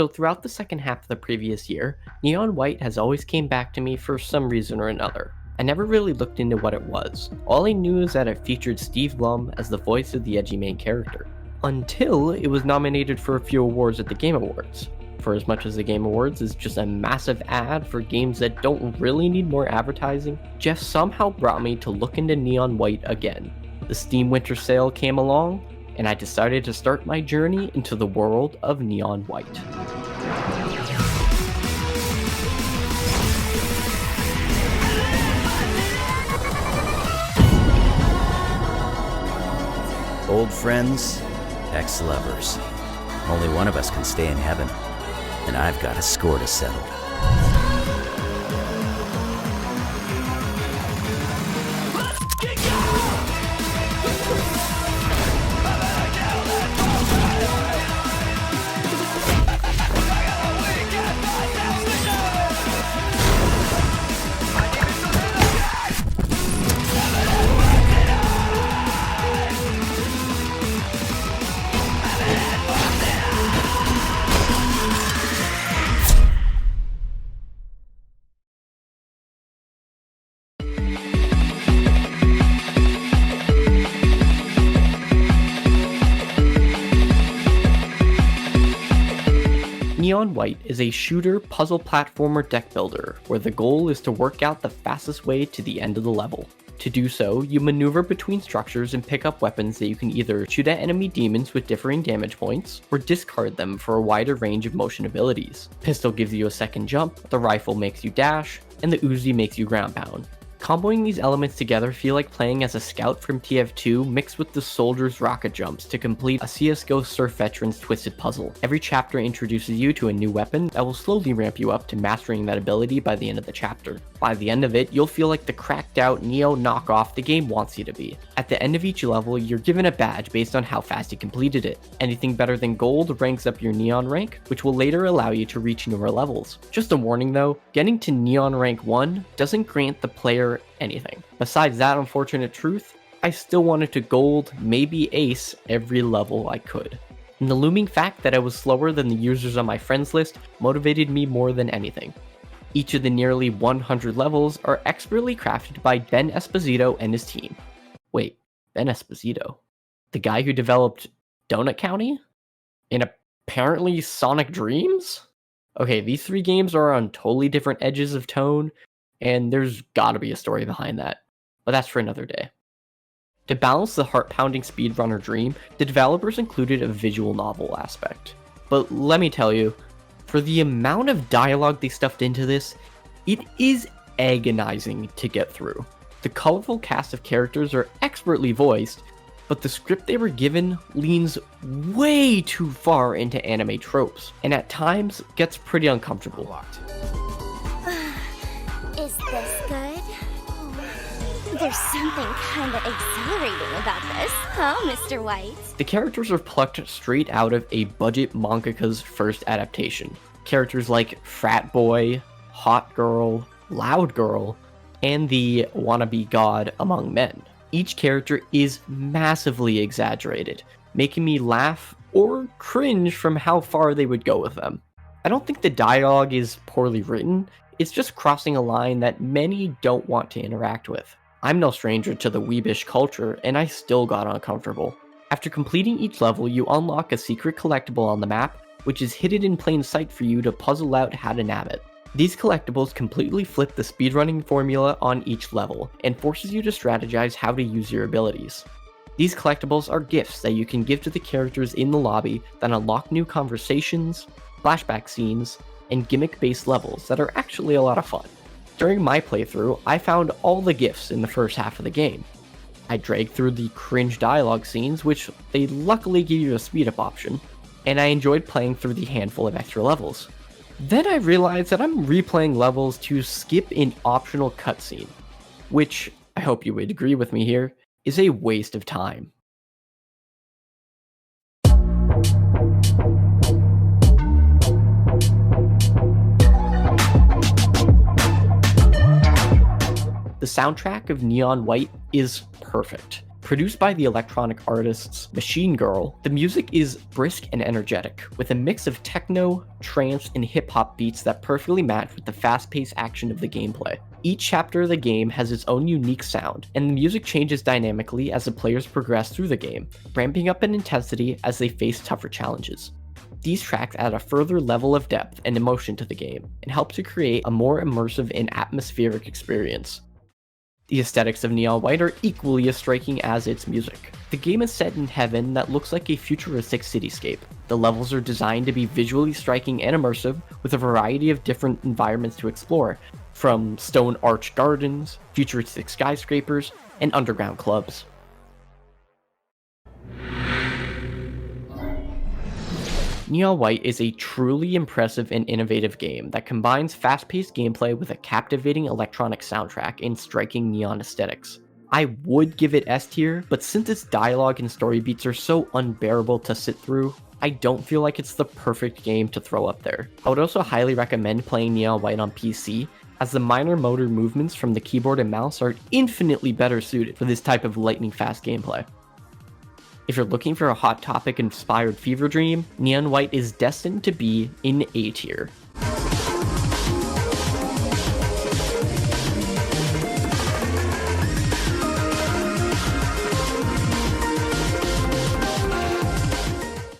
So throughout the second half of the previous year, Neon White has always came back to me for some reason or another. I never really looked into what it was. All I knew is that it featured Steve Blum as the voice of the edgy main character. Until it was nominated for a few awards at the Game Awards. For as much as the Game Awards is just a massive ad for games that don't really need more advertising, Jeff somehow brought me to look into Neon White again. The Steam Winter Sale came along, and I decided to start my journey into the world of Neon White. Old friends, ex-lovers. Only one of us can stay in heaven, and I've got a score to settle. Neon White is a shooter puzzle platformer deck builder where the goal is to work out the fastest way to the end of the level. To do so, you maneuver between structures and pick up weapons that you can either shoot at enemy demons with differing damage points, or discard them for a wider range of motion abilities. Pistol gives you a second jump, the rifle makes you dash, and the Uzi makes you ground pound. Comboing these elements together feel like playing as a scout from TF2 mixed with the soldier's rocket jumps to complete a CSGO Surf Veterans twisted puzzle. Every chapter introduces you to a new weapon that will slowly ramp you up to mastering that ability by the end of the chapter. By the end of it, you'll feel like the cracked out Neo knockoff the game wants you to be. At the end of each level, you're given a badge based on how fast you completed it. Anything better than gold ranks up your Neon rank, which will later allow you to reach newer levels. Just a warning though, getting to Neon rank 1 doesn't grant the player anything. Besides that unfortunate truth, I still wanted to gold, maybe ace, every level I could. And the looming fact that I was slower than the users on my friends list motivated me more than anything. Each of the nearly 100 levels are expertly crafted by Ben Esposito and his team. Wait, Ben Esposito? The guy who developed Donut County? And apparently Sonic Dreams? Okay, these three games are on totally different edges of tone, and there's gotta be a story behind that. But that's for another day. To balance the heart-pounding speedrunner dream, the developers included a visual novel aspect. But let me tell you, for the amount of dialogue they stuffed into this, it is agonizing to get through. The colorful cast of characters are expertly voiced, but the script they were given leans way too far into anime tropes, and at times gets pretty uncomfortable. Is this good? There's something kinda exhilarating about this, huh, Mr. White? The characters are plucked straight out of a budget mangaka's first adaptation. Characters like Frat Boy, Hot Girl, Loud Girl, and the wannabe god among men. Each character is massively exaggerated, making me laugh or cringe from how far they would go with them. I don't think the dialogue is poorly written, it's just crossing a line that many don't want to interact with. I'm no stranger to the weebish culture, and I still got uncomfortable. After completing each level, you unlock a secret collectible on the map, which is hidden in plain sight for you to puzzle out how to nab it. These collectibles completely flip the speedrunning formula on each level, and forces you to strategize how to use your abilities. These collectibles are gifts that you can give to the characters in the lobby that unlock new conversations, flashback scenes, and gimmick-based levels that are actually a lot of fun. During my playthrough, I found all the gifts in the first half of the game. I dragged through the cringe dialogue scenes, which they luckily give you a speed-up option, and I enjoyed playing through the handful of extra levels. Then I realized that I'm replaying levels to skip an optional cutscene, which, I hope you would agree with me here, is a waste of time. The soundtrack of Neon White is perfect. Produced by the electronic artists Machine Girl, the music is brisk and energetic, with a mix of techno, trance, and hip-hop beats that perfectly match with the fast-paced action of the gameplay. Each chapter of the game has its own unique sound, and the music changes dynamically as the players progress through the game, ramping up in intensity as they face tougher challenges. These tracks add a further level of depth and emotion to the game, and help to create a more immersive and atmospheric experience. The aesthetics of Neon White are equally as striking as its music. The game is set in heaven that looks like a futuristic cityscape. The levels are designed to be visually striking and immersive, with a variety of different environments to explore, from stone arched gardens, futuristic skyscrapers, and underground clubs. Neon White is a truly impressive and innovative game that combines fast-paced gameplay with a captivating electronic soundtrack and striking neon aesthetics. I would give it S tier, but since its dialogue and story beats are so unbearable to sit through, I don't feel like it's the perfect game to throw up there. I would also highly recommend playing Neon White on PC, as the minor motor movements from the keyboard and mouse are infinitely better suited for this type of lightning-fast gameplay. If you're looking for a Hot Topic inspired fever dream, Neon White is destined to be in A tier.